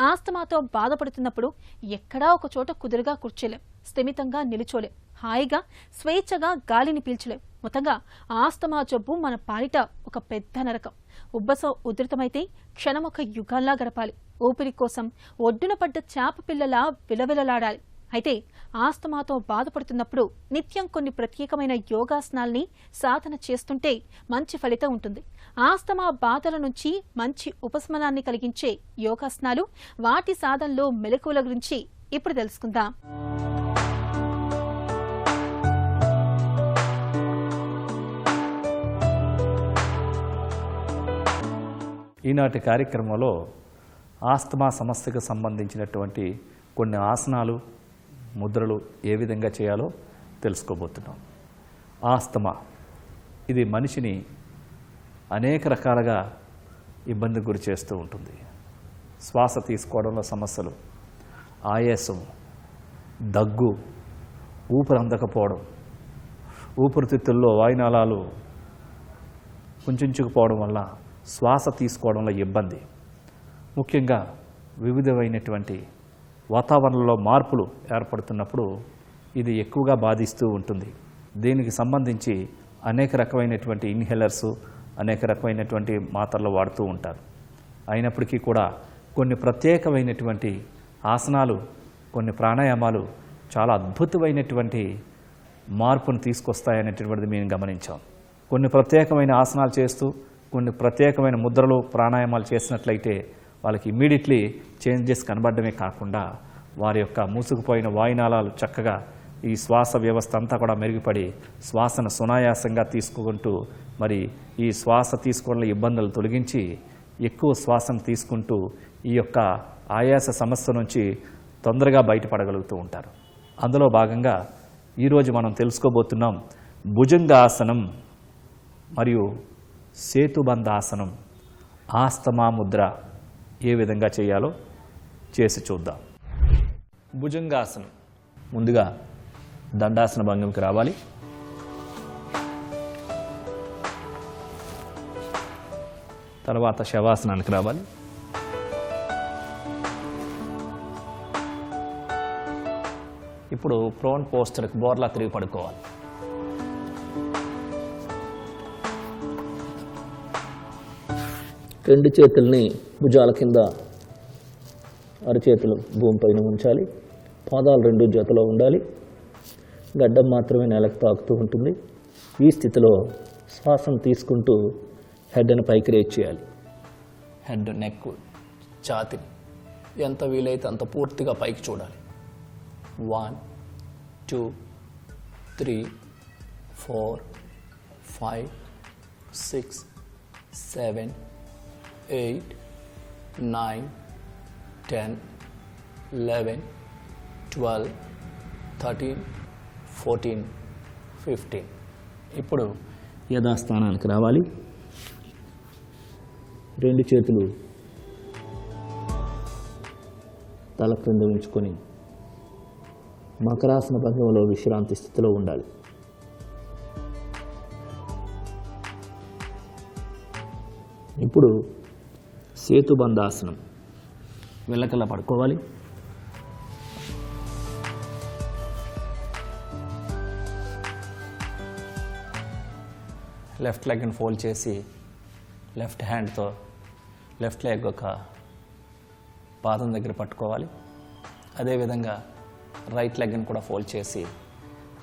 ఆస్తమాతో బాధపడుతున్నప్పుడు ఎక్కడా ఒక చోట కుదురుగా కూర్చోలేం, స్థిమితంగా నిలుచోలేం, హాయిగా స్వేచ్ఛగా గాలిని పీల్చలేం. మొత్తంగా ఆస్తమా జబ్బు మన పాలిట ఒక పెద్ద నరకం. ఉబ్బసం ఉధృతమైతే క్షణం ఒక యుగాల్లా గడపాలి. ఊపిరి కోసం ఒడ్డున పడ్డ చేప పిల్లలా విలవిలలాడాలి. అయితే ఆస్తమాతో బాధపడుతున్నప్పుడు నిత్యం కొన్ని ప్రత్యేకమైన యోగాసనాల్ని సాధన చేస్తుంటే మంచి ఫలితం ఉంటుంది. ఆస్తమా బాధల నుంచి మంచి ఉపశమనాన్ని కలిగించే యోగాసనాలు, వాటి సాధనలో మెలకువల గురించి ఇప్పుడు తెలుసుకుందాం. ఈనాటి కార్యక్రమంలో ఆస్తమా సమస్యకు సంబంధించినటువంటి కొన్ని ఆసనాలు, ముద్రలు ఏ విధంగా చేయాలో తెలుసుకోబోతున్నాం. ఆస్తమా ఇది మనిషిని అనేక రకాలుగా ఇబ్బంది గురి చేస్తూ ఉంటుంది. శ్వాస తీసుకోవడంలో సమస్యలు, ఆయాసం, దగ్గు, ఊపిరి అందకపోవడం, ఊపిరితిత్తుల్లో వాయునాళాలు కుంచుకుపోవడం వల్ల శ్వాస తీసుకోవడంలో ఇబ్బంది, ముఖ్యంగా వివిధమైనటువంటి వాతావరణంలో మార్పులు ఏర్పడుతున్నప్పుడు ఇది ఎక్కువగా బాధిస్తూ ఉంటుంది. దీనికి సంబంధించి అనేక రకమైనటువంటి ఇన్హేలర్స్, అనేక రకమైనటువంటి మాత్రలు వాడుతూ ఉంటారు. అయినప్పటికీ కూడా కొన్ని ప్రత్యేకమైనటువంటి ఆసనాలు, కొన్ని ప్రాణాయామాలు చాలా అద్భుతమైనటువంటి మార్పును తీసుకొస్తాయనేటువంటిది మేము గమనించాం. కొన్ని ప్రత్యేకమైన ఆసనాలు చేస్తూ కొన్ని ప్రత్యేకమైన ముద్రలు, ప్రాణాయామాలు చేసినట్లయితే వాళ్ళకి ఇమ్మీడియట్లీ చేంజెస్ కనబడమే కాకుండా వారి యొక్క మూసుకుపోయిన వాయునాళాలు చక్కగా ఈ శ్వాస వ్యవస్థ అంతా కూడా మెరుగుపడి శ్వాసను సునాయాసంగా తీసుకుంటూ మరి ఈ శ్వాస తీసుకోవడంలో ఇబ్బందులు తొలగించి ఎక్కువ శ్వాసను తీసుకుంటూ ఈ యొక్క ఆయాస సమస్య నుంచి తొందరగా బయటపడగలుగుతూ ఉంటారు. అందులో భాగంగా ఈరోజు మనం తెలుసుకోబోతున్నాం భుజంగాసనం మరియు సేతుబంధాసనం, ఆస్తమా ముద్ర ఏ విధంగా చేయాలో చేసి చూద్దాం. భుజంగాసనం, ముందుగా దండాసన భంగిమకి రావాలి. తర్వాత శవాసనానికి రావాలి. ఇప్పుడు ప్రోన్ పోస్చర్కి బోర్లా తిరిగి పడుకోవాలి. రెండు చేతుల్ని భుజాల కింద, అరచేతులు భూమిపైన ఉంచాలి. పాదాలు రెండు జతలో ఉండాలి. గడ్డం మాత్రమే నేలకు తాకుతూ ఉంటుంది. ఈ స్థితిలో శ్వాసను తీసుకుంటూ హెడ్ని పైకి రేజ్ చేయాలి. హెడ్, నెక్, ఛాతీని ఎంత వీలైతే అంత పూర్తిగా పైకి చూడాలి. 1 2 3 4 5 6 7 8 9 10 11 12 13 14 15. ఇప్పుడు యథాస్థానానికి రావాలి. రెండు చేతులు తల క్రింద ఉంచుకొని మకరాసన భంగిమలో విశ్రాంతి స్థితిలో ఉండాలి. ఇప్పుడు సేతుబంధాసనం, వెల్లకల్లా పడుకోవాలి. లెఫ్ట్ లెగ్ని ఫోల్డ్ చేసి లెఫ్ట్ హ్యాండ్తో లెఫ్ట్ లెగ్ ఒక పాదం దగ్గర పట్టుకోవాలి. అదేవిధంగా రైట్ లెగ్ని కూడా ఫోల్డ్ చేసి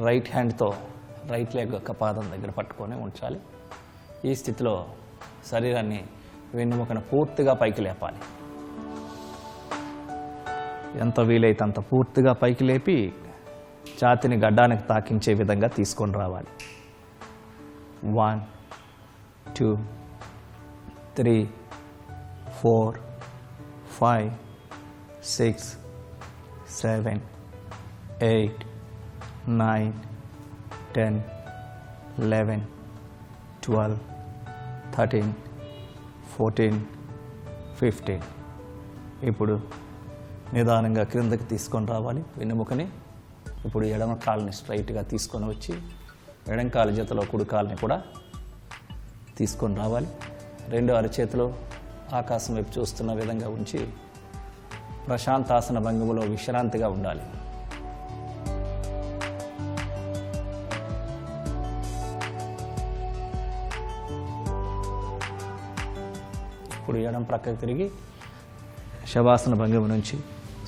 రైట్ హ్యాండ్తో రైట్ లెగ్ ఒక పాదం దగ్గర పట్టుకొని ఉంచాలి. ఈ స్థితిలో శరీరాన్ని వెన్నుముకను పూర్తిగా పైకి లేపాలి. ఎంత వీలైతే అంత పూర్తిగా పైకి లేపి ఛాతీని గడ్డానికి తాకించే విధంగా తీసుకొని రావాలి. 1 2 3 4 5 6 7 8 9 10 11 12 13 14 15. ఇప్పుడు నిదానంగా క్రిందకి తీసుకొని రావాలి వెన్నుముకని. ఇప్పుడు ఎడమ కాలుని స్ట్రైట్గా తీసుకొని వచ్చి ఎడం కాలు జతలో కుడి కాలుని కూడా తీసుకొని రావాలి. రెండు అరచేతులు ఆకాశం వైపు చూస్తున్న విధంగా ఉంచి ప్రశాంతాసన భంగిమలో విశ్రాంతిగా ఉండాలి. ఇప్పుడు ఎడం ప్రక్కకి తిరిగి శవాసన భంగిమ నుంచి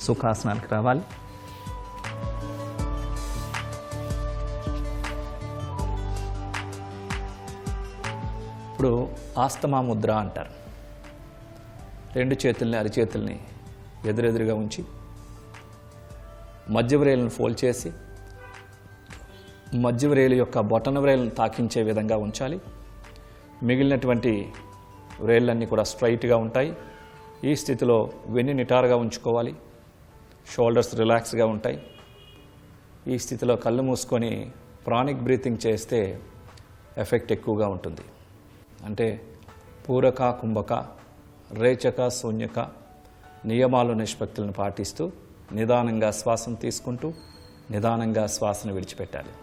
సుఖాసనానికి రావాలి. ఇప్పుడు ఆస్తమా ముద్ర అంటారు. రెండు చేతుల్ని అరిచేతుల్ని ఎదురెదురుగా ఉంచి మధ్య వ్రేలును ఫోల్డ్ చేసి మధ్య వ్రేలు యొక్క బొటన వ్రేలును తాకించే విధంగా ఉంచాలి. మిగిలినటువంటి వ్రేళ్ళన్నీ కూడా స్ట్రైట్గా ఉంటాయి. ఈ స్థితిలో వెన్ను నిటారుగా ఉంచుకోవాలి. షోల్డర్స్ రిలాక్స్గా ఉంటాయి. ఈ స్థితిలో కళ్ళు మూసుకొని ప్రాణిక్ బ్రీతింగ్ చేస్తే ఎఫెక్ట్ ఎక్కువగా ఉంటుంది. అంటే పూరక కుంభక రేచక శూన్యక నియమాలు నిష్పత్తులను పాటిస్తూ నిదానంగా శ్వాసను తీసుకుంటూ నిదానంగా శ్వాసను విడిచిపెట్టాలి.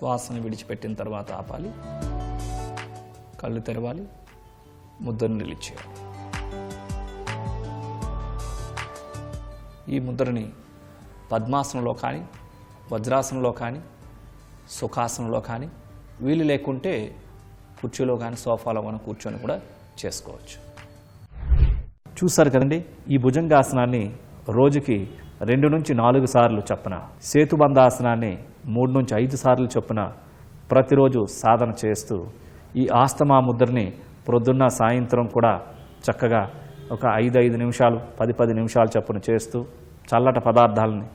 శ్వాసను విడిచిపెట్టిన తర్వాత ఆపాలి. కళ్ళు తెరవాలి. ముద్రను రిలీజ్ చేయాలి. ఈ ముద్రని పద్మాసనంలో కానీ వజ్రాసనంలో కానీ సుఖాసనంలో కానీ వీలు లేకుంటే కుర్చీలో కానీ సోఫాలో మనం కూర్చొని కూడా చేసుకోవచ్చు. చూసారు కదండి, ఈ భుజంగాసనాన్ని రోజుకి 2 నుంచి 4 సార్లు చొప్పున, సేతుబంధాసనాన్ని 3 నుంచి 5 సార్లు చొప్పున ప్రతిరోజు సాధన చేస్తూ ఈ ఆస్తమా ముద్రని ప్రొద్దున్న సాయంత్రం కూడా చక్కగా ఒక 5 నిమిషాలు 10 నిమిషాలు చొప్పున చేస్తూ చల్లటి పదార్థాలని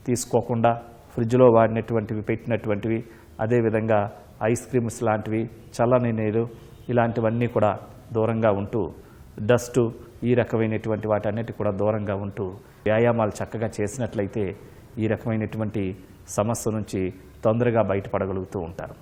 తీసుకోకుండా ఫ్రిడ్జ్లో వాడినటువంటివి పెట్టినటువంటివి, అదేవిధంగా ఐస్ క్రీమ్స్ లాంటివి, చల్లని నీరు ఇలాంటివన్నీ కూడా దూరంగా ఉంటూ డస్టు ఈ రకమైనటువంటి వాటన్నిటి కూడా దూరంగా ఉంటూ వ్యాయామాలు చక్కగా చేసినట్లయితే ఈ రకమైనటువంటి సమస్య నుంచి తొందరగా బయటపడగలుగుతూ ఉంటారు.